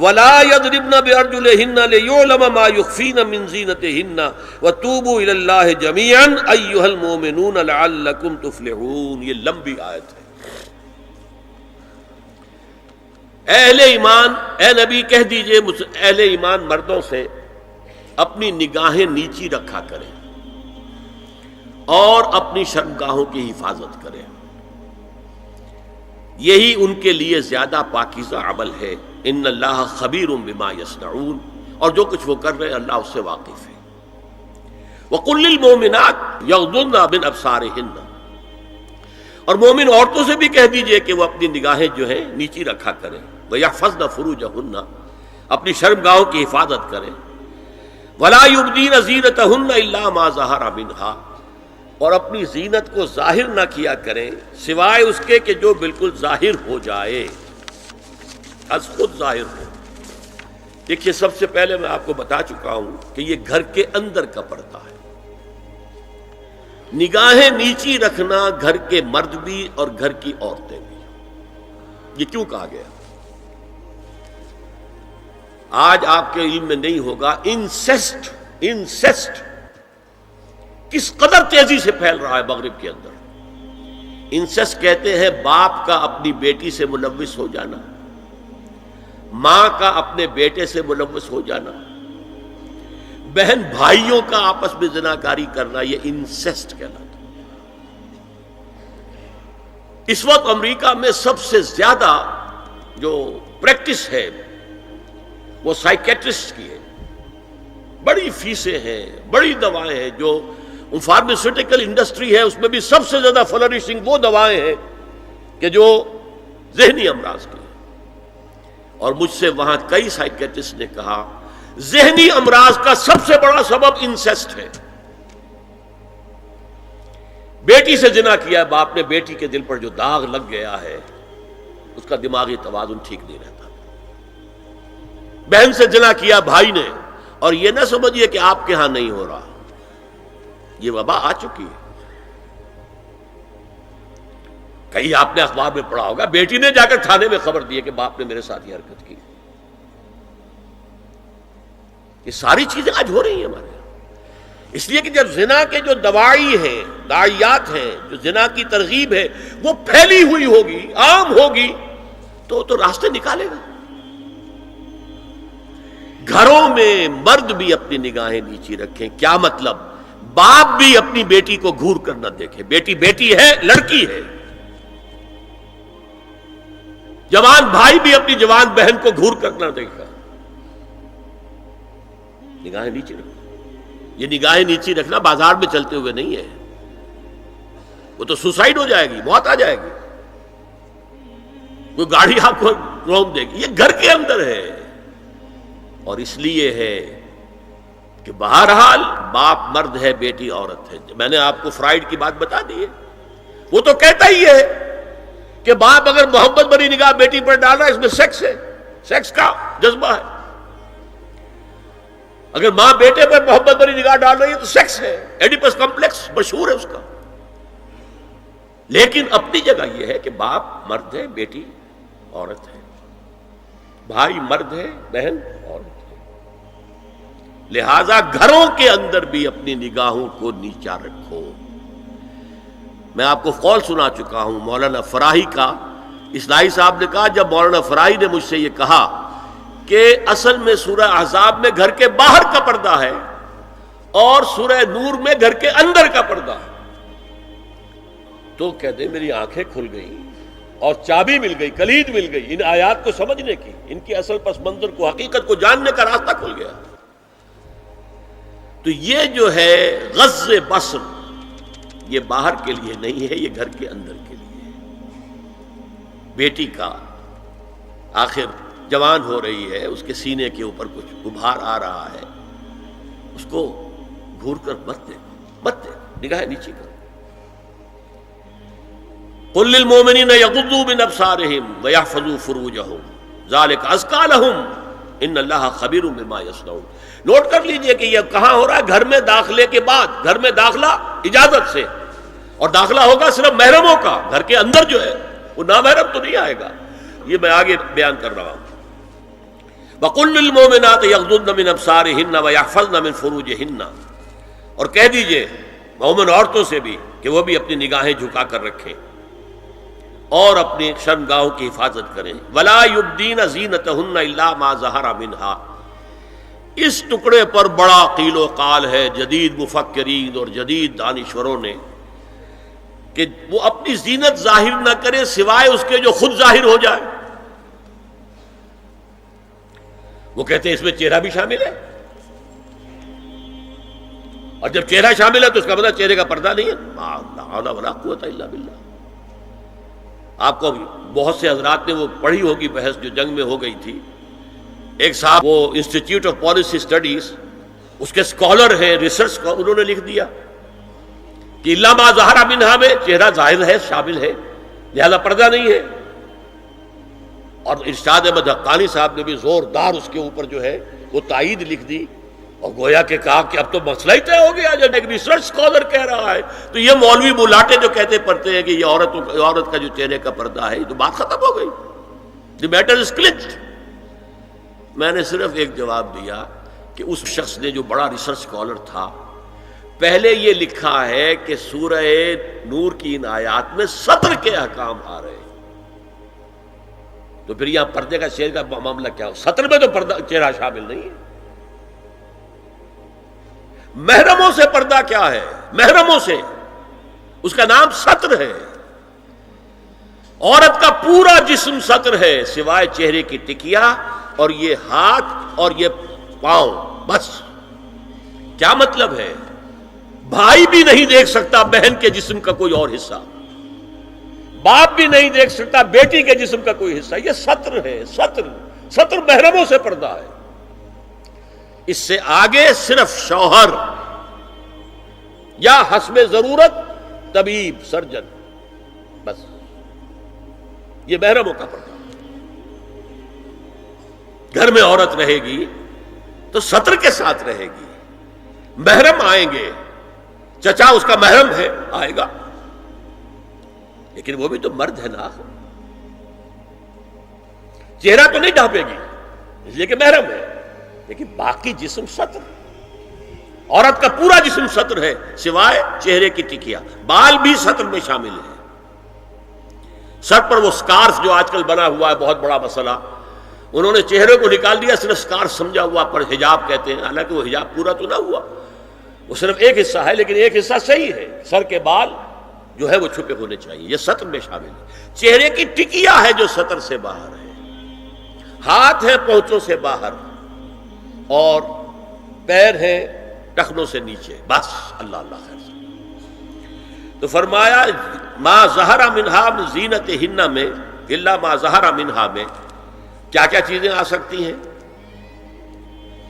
وَلَا يَضْرِبْنَ بِأَرْجُلِهِنَّ لِيُعْلَمَ مَا يُخْفِينَ مِنْ زِينَتِهِنَّ وَتُوبُوا إِلَى اللَّهِ جَمِيعًا أَيُّهَا الْمُؤْمِنُونَ لَعَلَّكُمْ تُفْلِحُونَ. یہ لمبی آیت ہے. اہل ایمان، اے نبی کہہ دیجئے اہل ایمان مردوں سے اپنی نگاہیں نیچی رکھا کریں اور اپنی شرمگاہوں کی حفاظت کریں. یہی ان کے لیے زیادہ پاکیزہ عمل ہے. ان اللہ خبیر بما یصنعون، اور جو کچھ وہ کر رہے ہیں اللہ اس سے واقف ہے. وقل للمؤمنات یغضضن من ابصارهن، اور مومن عورتوں سے بھی کہہ دیجئے کہ وہ اپنی نگاہیں جو ہیں نیچی رکھا کریں. ویحفظن فروجهن، اپنی شرمگاہوں کی حفاظت کریں. ولا یبدین زینتهن الا ما ظہر منها، اور اپنی زینت کو ظاہر نہ کیا کریں سوائے اس کے کہ جو بالکل ظاہر ہو جائے، از خود ظاہر ہو. دیکھیے سب سے پہلے میں آپ کو بتا چکا ہوں کہ یہ گھر کے اندر کا پردہ ہے. نگاہیں نیچی رکھنا گھر کے مرد بھی اور گھر کی عورتیں بھی. یہ کیوں کہا گیا؟ آج آپ کے علم میں نہیں ہوگا انسیسٹ کس قدر تیزی سے پھیل رہا ہے مغرب کے اندر. انسیسٹ کہتے ہیں باپ کا اپنی بیٹی سے ملوث ہو جانا، ماں کا اپنے بیٹے سے ملوث ہو جانا، بہن بھائیوں کا آپس میں زناکاری کرنا، یہ انسیسٹ کہلاتا. اس وقت امریکہ میں سب سے زیادہ جو پریکٹس ہے وہ سائیکیٹرسٹ کی ہے. بڑی فیسیں ہیں، بڑی دوائیں ہیں. جو فارماسیوٹیکل انڈسٹری ہے اس میں بھی سب سے زیادہ فلرشنگ وہ دوائیں ہیں کہ جو ذہنی امراض کی. اور مجھ سے وہاں کئی سائیکیٹرسٹ نے کہا ذہنی امراض کا سب سے بڑا سبب انسیسٹ ہے. بیٹی سے زنا کیا ہے باپ نے، بیٹی کے دل پر جو داغ لگ گیا ہے اس کا دماغی توازن ٹھیک نہیں رہتا. بہن سے زنا کیا بھائی نے، اور یہ نہ سمجھیے کہ آپ کے ہاں نہیں ہو رہا، یہ وبا آ چکی ہے. کہیں آپ نے اخبار میں پڑھا ہوگا بیٹی نے جا کر تھانے میں خبر دی کہ باپ نے میرے ساتھ یہ حرکت کی. یہ ساری چیزیں آج ہو رہی ہیں ہمارے یہاں. اس لیے کہ جب زنا کے جو دواعی ہیں، داعیات ہیں، جو زنا کی ترغیب ہے وہ پھیلی ہوئی ہوگی، عام ہوگی، تو راستے نکالے گا. گھروں میں مرد بھی اپنی نگاہیں نیچی رکھیں. کیا مطلب؟ باپ بھی اپنی بیٹی کو گھور کر نہ دیکھے. بیٹی بیٹی ہے، لڑکی ہے. جوان بھائی بھی اپنی جوان بہن کو گھور کر نہ دیکھا. نگاہیں نیچی رکھو. یہ نگاہیں نیچی رکھنا بازار میں چلتے ہوئے نہیں ہے. وہ تو سوسائڈ ہو جائے گی، موت آ جائے گی. کوئی گاڑی آپ کو روک دے گی. یہ گھر کے اندر ہے. اور اس لیے ہے کہ بہرحال باپ مرد ہے، بیٹی عورت ہے. میں نے آپ کو فرائیڈ کی بات بتا دی ہے. وہ تو کہتا ہی ہے کہ باپ اگر محبت بری نگاہ بیٹی پر ڈال رہا ہے، اس میں سیکس ہے، سیکس کا جذبہ ہے. اگر ماں بیٹے پر محبت بری نگاہ ڈال رہی ہے تو سیکس ہے، ایڈیپس کمپلیکس مشہور ہے اس کا. لیکن اپنی جگہ یہ ہے کہ باپ مرد ہے، بیٹی عورت ہے، بھائی مرد ہے، بہن عورت ہے. لہذا گھروں کے اندر بھی اپنی نگاہوں کو نیچا رکھو. میں آپ کو قول سنا چکا ہوں مولانا فراہی کا. اصلاحی صاحب نے کہا، جب مولانا فراہی نے مجھ سے یہ کہا کہ اصل میں سورہ احزاب میں گھر کے باہر کا پردہ ہے اور سورہ نور میں گھر کے اندر کا پردہ ہے، تو کہتے میری آنکھیں کھل گئیں اور چابی مل گئی، کلید مل گئی ان آیات کو سمجھنے کی، ان کی اصل پس منظر کو، حقیقت کو جاننے کا راستہ کھل گیا. تو یہ جو ہے غض بصر، یہ باہر کے لیے نہیں ہے، یہ گھر کے اندر کے لیے ہے. بیٹی کا آخر جوان ہو رہی ہے، اس کے سینے کے اوپر کچھ ابھار آ رہا ہے، اس کو گھور کر مت دے، نگاہ نیچے کر. قل للمؤمنین یغضوا من ابصارہم ویحفظوا فروجہم ذلک ازکی لہم ان اللہ خبیر بما یصنعون. نوٹ کر لیجئے کہ یہ کہاں ہو رہا ہے؟ گھر میں داخلے کے بعد. گھر میں داخلہ اجازت سے، اور داخلہ ہوگا صرف محرموں کا. گھر کے اندر جو ہے وہ نامحرم تو نہیں آئے گا. یہ میں آگے بیان کر رہا ہوں. وَقُلْ لِلْمُؤْمِنَاتِ يَغْضُضْنَ مِنْ أَبْصَارِهِنَّ وَيَحْفَظْنَ مِنْ فُرُوجِهِنَّ. اور کہہ دیجئے مومن عورتوں سے بھی کہ وہ بھی اپنی نگاہیں جھکا کر رکھیں اور اپنی شرمگاہوں کی حفاظت کریں. وَلَا يُبْدِينَ زِينَتَهُنَّ إِلَّا مَا ظَهَرَ مِنْهَا. اس ٹکڑے پر بڑا قیل و قال ہے جدید مفکرین اور جدید دانشوروں نے کہ وہ اپنی زینت ظاہر نہ کرے سوائے اس کے جو خود ظاہر ہو جائے. وہ کہتے ہیں اس میں چہرہ بھی شامل ہے، اور جب چہرہ شامل ہے تو اس کا مطلب چہرے کا پردہ نہیں ہے. لا حول ولا قوت الا باللہ. آپ کو بہت سے حضرات نے وہ پڑھی ہوگی بحث جو جنگ میں ہو گئی تھی. ایک صاحب وہ انسٹیٹیوٹ آف پالیسی اسٹڈیز اس کے اسکالر ہیں، ریسرچ کو انہوں نے لکھ دیا کہ الا ما ظہر منہا میں چہرہ ظاہر ہے، شامل ہے، لہذا پردہ نہیں ہے. اور ارشاد احمد حقانی صاحب نے بھی زوردار اس کے اوپر جو ہے وہ تائید لکھ دی اور گویا کہ کہا کہ اب تو مسئلہ ہی طے ہو گیا. جب ایک ریسرچ اسکالر کہہ رہا ہے تو یہ مولوی بلاٹے جو کہتے پڑھتے ہیں کہ یہ عورت کا جو چہرے کا پردہ ہے، تو بات ختم ہو گئی. The matter is clutched. میں نے صرف ایک جواب دیا کہ اس شخص نے جو بڑا ریسرچ اسکالر تھا، پہلے یہ لکھا ہے کہ سورہ نور کی ان آیات میں سطر کے احکام آ رہے ہیں، تو پھر یہاں پردے کا شعر کا معاملہ کیا ہو؟ سطر میں تو پردہ چہرہ شامل نہیں ہے. محرموں سے پردہ کیا ہے؟ محرموں سے اس کا نام سطر ہے. عورت کا پورا جسم سطر ہے سوائے چہرے کی ٹکیا اور یہ ہاتھ اور یہ پاؤں، بس. کیا مطلب ہے؟ بھائی بھی نہیں دیکھ سکتا بہن کے جسم کا کوئی اور حصہ، باپ بھی نہیں دیکھ سکتا بیٹی کے جسم کا کوئی حصہ. یہ سطر ہے. سطر محرموں سے پردہ ہے. اس سے آگے صرف شوہر یا حسب ضرورت طبیب، سرجن، بس. یہ محرموں کا پردہ. گھر میں عورت رہے گی تو سطر کے ساتھ رہے گی. محرم آئیں گے، چچا اس کا محرم ہے، آئے گا. لیکن وہ بھی تو مرد ہے نا، چہرہ تو نہیں ڈھانپے گی اس لیے کہ محرم ہے، لیکن باقی جسم ستر، عورت کا پورا جسم ستر ہے سوائے چہرے کی ٹکیا، بال بھی ستر میں شامل ہے۔ سر پر وہ سکارف جو آج کل بنا ہوا ہے بہت بڑا مسئلہ، انہوں نے چہرے کو نکال دیا، صرف سکارف سمجھا ہوا پر حجاب کہتے ہیں، حالانکہ وہ حجاب پورا تو نہ ہوا، وہ صرف ایک حصہ ہے، لیکن ایک حصہ صحیح ہے، سر کے بال جو ہے وہ چھپے ہونے چاہیے، یہ سطر میں شامل ہے۔ چہرے کی ٹکیا ہے جو سطر سے باہر ہے، ہاتھ ہے پونچوں سے باہر، اور پیر ہے ٹخنوں سے نیچے، بس اللہ اللہ خیر سے۔ تو فرمایا ما ظہر منہا من زینتہن میں الا ما ظہر منہا میں کیا کیا چیزیں آ سکتی ہیں؟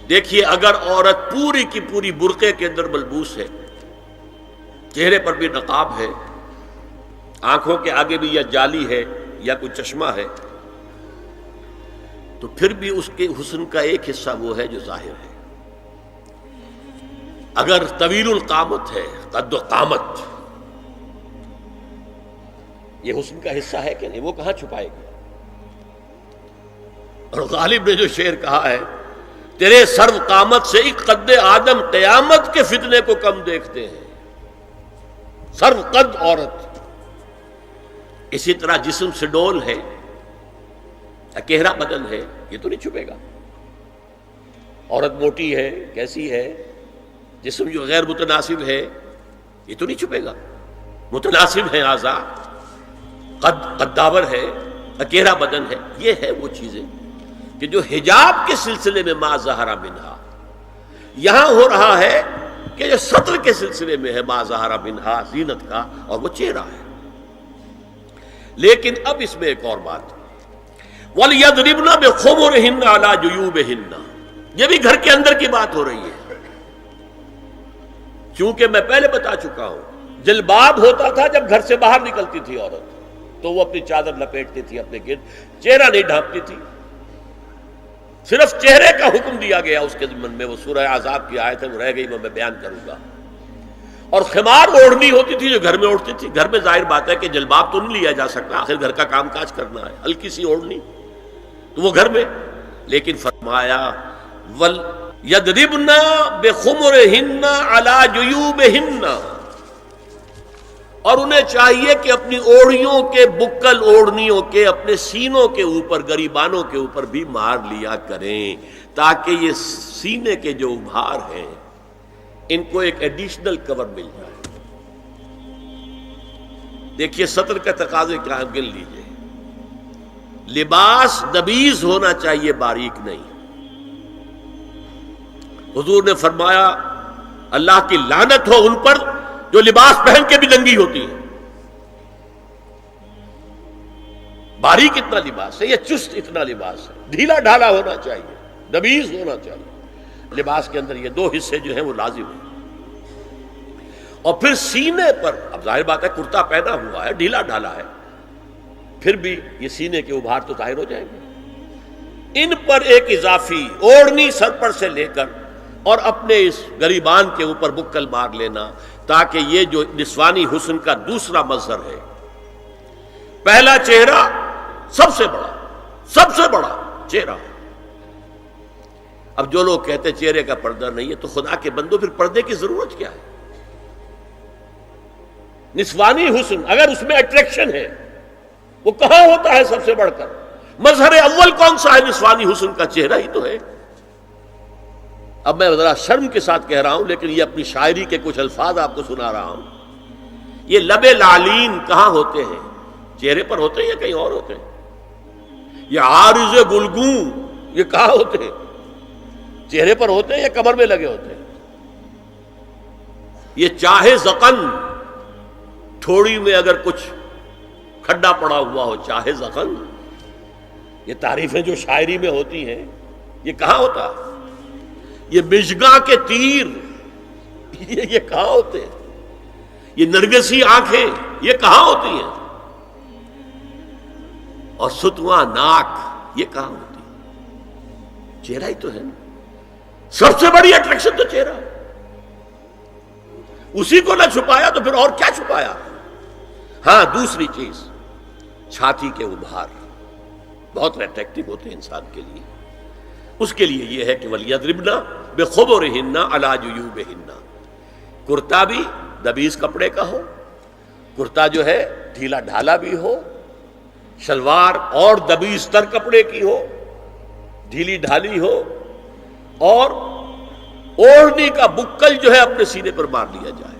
دیکھیے، اگر عورت پوری کی پوری برقعے کے اندر ملبوس ہے، چہرے پر بھی نقاب ہے، آنکھوں کے آگے بھی یا جالی ہے یا کوئی چشمہ ہے، تو پھر بھی اس کے حسن کا ایک حصہ وہ ہے جو ظاہر ہے۔ اگر طویل القامت ہے، قد و قامت، یہ حسن کا حصہ ہے کہ نہیں؟ وہ کہاں چھپائے گی؟ اور غالب نے جو شعر کہا ہے، تیرے سرو قامت سے ایک قد آدم قیامت کے فتنے کو کم دیکھتے ہیں، سرو قد عورت۔ اسی طرح جسم سے ڈول ہے، اکیرا بدن ہے، یہ تو نہیں چھپے گا۔ عورت موٹی ہے، کیسی ہے، جسم جو غیر متناسب ہے، یہ تو نہیں چھپے گا۔ متناسب ہے اعضاء، قداور ہے، اکیرا بدن ہے، یہ ہے وہ چیزیں کہ جو حجاب کے سلسلے میں ما ظہر منہا، یہاں ہو رہا ہے کہ جو سطر کے سلسلے میں ہے ما ظہر منہا زینت کا، اور وہ چہرہ ہے۔ لیکن اب اس میں ایک اور بات، وَلْيَضْرِبْنَ بِخُمُرِهِنَّ عَلَى جُيُوبِهِنَّ، یہ بھی گھر کے اندر کی بات ہو رہی ہے، چونکہ میں پہلے بتا چکا ہوں جلباب ہوتا تھا جب گھر سے باہر نکلتی تھی عورت، تو وہ اپنی چادر لپیٹتی تھی اپنے گرد، چہرہ نہیں ڈھانپتی تھی، صرف چہرے کا حکم دیا گیا اس کے ضمن میں۔ وہ سورہ احزاب کی آیت ہے، وہ رہ گئی، وہ میں بیان کروں گا۔ اور خمار اوڑھنی ہوتی تھی جو گھر میں اوڑھتی تھی، گھر میں ظاہر بات ہے کہ جلباب تو نہیں لیا جا سکتا، آخر گھر کا کام کاج کرنا ہے، ہلکی سی اوڑھنی تو وہ گھر میں، لیکن فرمایا وَلْيَضْرِبْنَ بِخُمُرِهِنَّ عَلَى جُيُوبِهِنَّ، اور انہیں چاہیے کہ اپنی اوڑھیوں کے، بکل اوڑھنیوں کے اپنے سینوں کے اوپر، گریبانوں کے اوپر بھی مار لیا کریں، تاکہ یہ سینے کے جو ابھار ہیں ان کو ایک ایڈیشنل کور مل جائے۔ دیکھیے سطر کا تقاضے کیا گن لیجئے، لباس نبیذ ہونا چاہیے، باریک نہیں۔ حضور نے فرمایا اللہ کی لعنت ہو ان پر جو لباس پہن کے بھی ننگی ہوتی ہے۔ باریک اتنا لباس ہے، یہ چست اتنا لباس ہے، ڈھیلا ڈھالا ہونا چاہیے، نبیذ ہونا چاہیے۔ لباس کے اندر یہ دو حصے جو ہیں وہ لازم ہیں۔ اور پھر سینے پر، اب ظاہر بات ہے کرتا پہنا ہوا ہے، ڈھیلا ڈھالا ہے، پھر بھی یہ سینے کے ابھار تو ظاہر ہو جائیں گے۔ ان پر ایک اضافی اوڑھنی سر پر سے لے کر اور اپنے اس گریبان کے اوپر بکل مار لینا، تاکہ یہ جو نسوانی حسن کا دوسرا مظہر ہے، پہلا چہرہ سب سے بڑا چہرہ۔ اب جو لوگ کہتے چہرے کا پردہ نہیں ہے، تو خدا کے بندو پھر پردے کی ضرورت کیا ہے؟ نسوانی حسن اگر اس میں اٹریکشن ہے، وہ کہاں ہوتا ہے سب سے بڑھ کر؟ مظہر اول کون سا ہے نسوانی حسن کا؟ چہرہ ہی تو ہے۔ اب میں ذرا شرم کے ساتھ کہہ رہا ہوں، لیکن یہ اپنی شاعری کے کچھ الفاظ آپ کو سنا رہا ہوں۔ یہ لب لعلین کہاں ہوتے ہیں؟ چہرے پر ہوتے ہیں یا کہیں اور ہوتے ہیں؟ یہ عارض گلگوں یہ کہاں ہوتے ہیں؟ چہرے پر ہوتے ہیں یا کمر میں لگے ہوتے ہیں؟ یہ چاہے زقن، تھوڑی میں اگر کچھ کھڈا پڑا ہوا ہو، چاہے زقن، یہ تعریفیں جو شاعری میں ہوتی ہیں یہ کہاں ہوتا ہے؟ یہ مژگاں کے تیر یہ کہاں ہوتے ہیں؟ یہ نرگسی آنکھیں یہ کہاں ہوتی ہیں؟ اور ستواں ناک یہ کہاں ہوتی ہے؟ چہرہ ہی تو ہے نا، سب سے بڑی اٹریکشن تو چہرہ ہے، اسی کو نہ چھپایا تو پھر اور کیا چھپایا؟ ہاں دوسری چیز چھاتی کے ابھار بہت اٹریکٹیو ہوتے ہیں انسان کے لیے. اس کے لیے یہ ہے کہ وَلْيَضْرِبْنَ بِخُمُرِهِنَّ عَلَى جُيُوبِهِنَّ، کرتا بھی دبیز کپڑے کا ہو، کرتا جو ہے ڈھیلا ڈھالا بھی ہو، شلوار اور دبیز تر کپڑے کی ہو، ڈھیلی ڈھالی ہو، اور اوڑھنی کا بکل جو ہے اپنے سینے پر مار لیا جائے.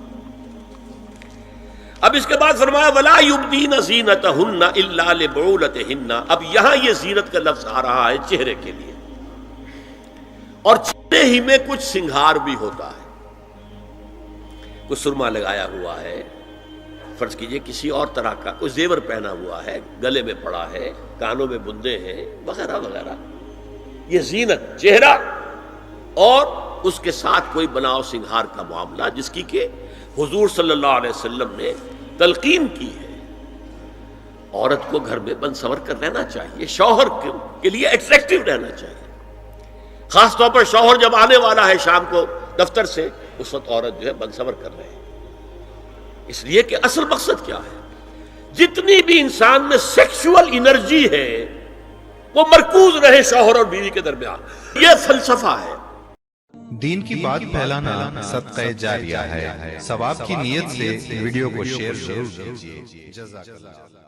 اب اس کے بعد فرمایا وَلَا يُبْدِينَ زِينَتَهُنَّ إِلَّا لِبُعُولَتِهِنَّ. اب یہاں یہ زینت کا لفظ آ رہا ہے چہرے کے لیے، اور چہرے ہی میں کچھ سنگھار بھی ہوتا ہے. کوئی سرما لگایا ہوا ہے، فرض کیجئے کسی اور طرح کا کوئی زیور پہنا ہوا ہے، گلے میں پڑا ہے، کانوں میں بندے ہیں وغیرہ وغیرہ. یہ زینت چہرہ اور اس کے ساتھ کوئی بناؤ سنگھار کا معاملہ جس کی کہ حضور صلی اللہ علیہ وسلم نے تلقین کی ہے. عورت کو گھر میں بن سور کر رہنا چاہیے، شوہر کے لیے اٹریکٹیو رہنا چاہیے. خاص طور پر شوہر جب آنے والا ہے شام کو دفتر سے، اس وقت عورت جو ہے بن سور کر رہے ہیں. اس لیے کہ اصل مقصد کیا ہے؟ جتنی بھی انسان میں سیکشول انرجی ہے وہ مرکوز رہے شوہر اور بیوی کے درمیان. یہ فلسفہ ہے. دین کی بات پھیلانا صدقہ جاریہ ہے. ثواب کی نیت سے ویڈیو کو شیئر ضرور کیجیے. جزاک اللہ.